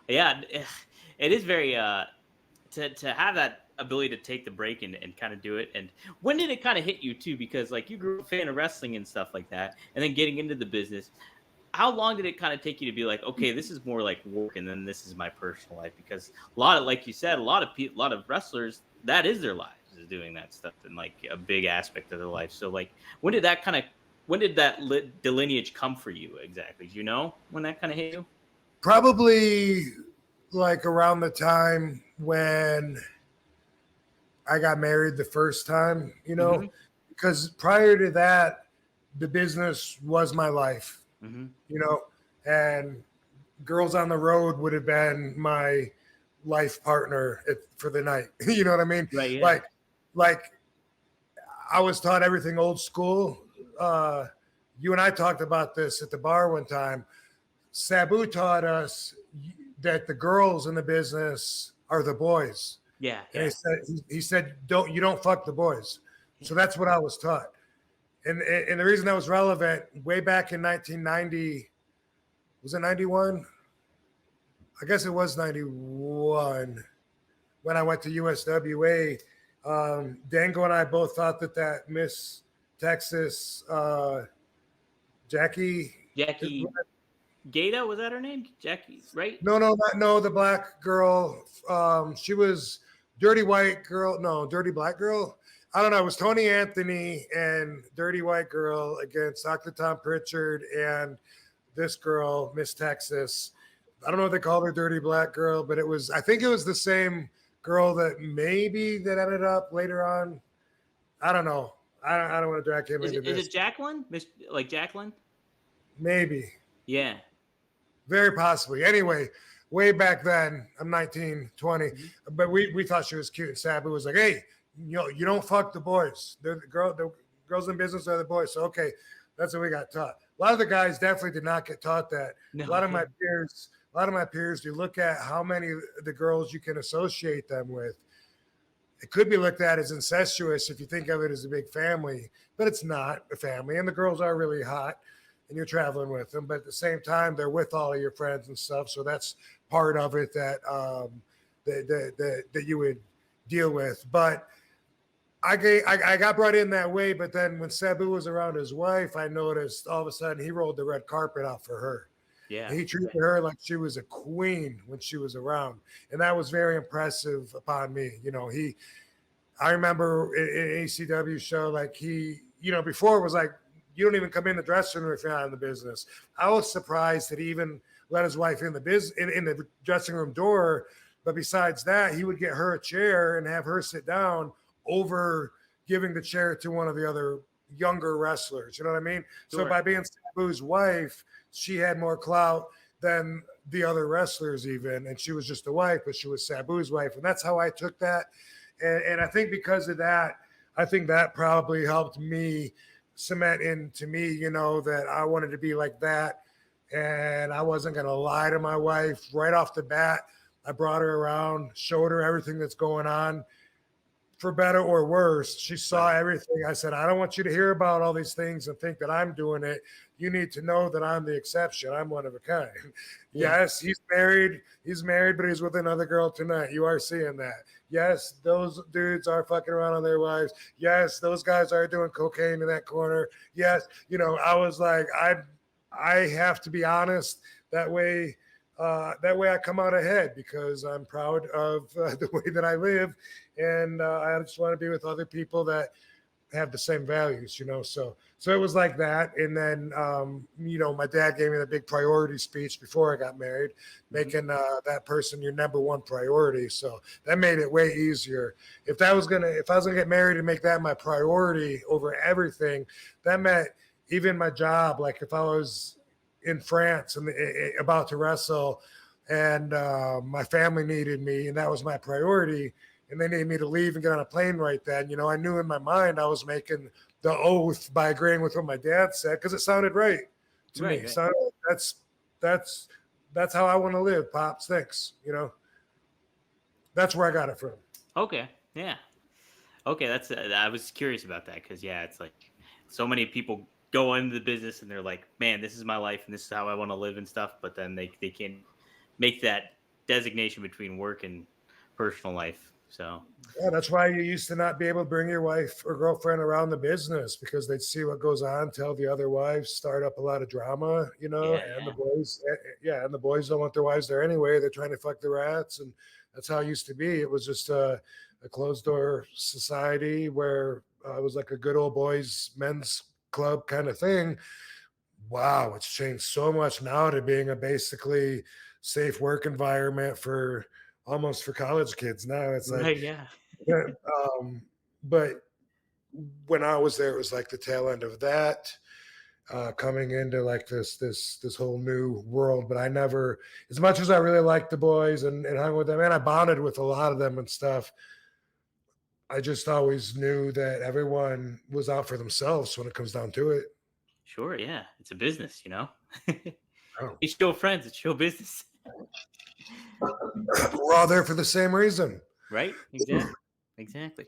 Yeah, it is very to have that ability to take the break and kind of do it. And when did it kind of hit you too? Because like you grew up a fan of wrestling and stuff like that, and then getting into the business. How long did it kind of take you to be like, okay, this is more like work, and then this is my personal life? Because a lot of, like you said, a lot of wrestlers, that is their lives, is doing that stuff, and like a big aspect of their life. So like, when did that kind of when did that delineage come for you exactly? Do you know when that kind of hit you? Probably like around the time when I got married the first time, Mm-hmm. because prior to that, the business was my life, Mm-hmm. you know, and Girls on the Road would have been my life partner for the night. You know what I mean? Right. Yeah. Like, like I was taught everything old school. Uh, you and I talked about this at the bar one time. Sabu taught us that the girls in the business are the boys, Yeah. and Yeah. he said don't fuck the boys. Yeah. So that's what I was taught, and the reason that was relevant way back in 1990, was it 91? I guess it was 91 when I went to USWA. Dango and I both thought that Miss Texas, Jackie, Jackie Gata, was that her name? Jackie, right? no, the black girl. She was Dirty White Girl. No, Dirty Black Girl. I don't know. It was Tony Anthony and Dirty White Girl against Dr. Tom Pritchard and this girl, Miss Texas. I don't know if they called her Dirty Black Girl, but it was. I think it was the same girl that ended up later on. I don't know. I don't want to drag him into Is this. it Jacqueline? Miss like Jacqueline? Maybe. Yeah. Very possibly. Anyway, way back then, I'm 19, 20, Mhm. but we thought she was cute. And Sabu was like, hey, you don't fuck the boys. The girls in business are the boys. So, okay, that's what we got taught. A lot of the guys definitely did not get taught that. A No. lot of Yeah. my peers, you look at how many of the girls you can associate them with. It could be looked at as incestuous if you think of it as a big family, but it's not a family. And the girls are really hot and you're traveling with them. But at the same time, they're with all of your friends and stuff. So that's part of it that you would deal with. But I got brought in that way. But then when Sabu was around his wife, I noticed all of a sudden he rolled the red carpet out for her. Yeah. He treated Okay. her like she was a queen when she was around. And that was very impressive upon me. I remember in ACW show, like before it was like, you don't even come in the dressing room if you're not in the business. I was surprised that he even let his wife in in the dressing room door. But besides that, he would get her a chair and have her sit down over giving the chair to one of the other younger wrestlers. You know what I mean? So Sure. by being Sabu's wife, she had more clout than the other wrestlers even, and she was just a wife, but she was Sabu's wife, and that's how I took that. And I think because of that, I think that probably helped me cement into me, that I wanted to be like that. And I wasn't going to lie to my wife right off the bat. I brought her around, showed her everything that's going on, for better or worse. She saw Right. everything. I said, I don't want you to hear about all these things and think that I'm doing it. You need to know that I'm the exception. I'm one of a kind. Yeah. Yes, he's married. He's married, but he's with another girl tonight. You are seeing that. Yes, those dudes are fucking around on their wives. Yes, those guys are doing cocaine in that corner. Yes, I was like, I have to be honest. That way I come out ahead because I'm proud of the way that I live, and I just want to be with other people that have the same values. So it was like that, and then my dad gave me the big priority speech before I got married, Hmm. making that person your number one priority. So that made it way easier. If I was gonna get married and make that my priority over everything, that meant even my job. Like if I was in France and about to wrestle, and my family needed me, and that was my priority, and they needed me to leave and get on a plane right then. I knew in my mind I was making the oath by agreeing with what my dad said because it sounded right to me. Right. It Right. sounded, that's that's how I want to live, pops. Thanks. That's where I got it from. Okay. Yeah. Okay. That's. I was curious about that because yeah, it's like so many people go into the business and they're like, man, this is my life and this is how I want to live and stuff, but then they can't make that. designation between work and personal life. So Yeah, that's why you used to not be able to bring your wife or girlfriend around the business because they'd see what goes on, tell the other wives, start up a lot of drama, you know, yeah, and the yeah, boys, yeah, and the boys don't want their wives there anyway. They're trying to fuck the rats, and that's how it used to be. It was just a closed door society where it was like a good old boys men's club kind of thing. Wow, it's changed so much now to being a basically safe work environment for almost for college kids. Now it's like right, yeah, yeah, but when I was there, it was like the tail end of that, coming into like this whole new world. But I never, as much as I really liked the boys and hung with them, and I bonded with a lot of them and stuff. I just always knew that everyone was out for themselves when it comes down to it. sure, yeah. It's a business, you know. Oh. It's show friends. It's show business, We're all there for the same reason. right? Exactly, exactly.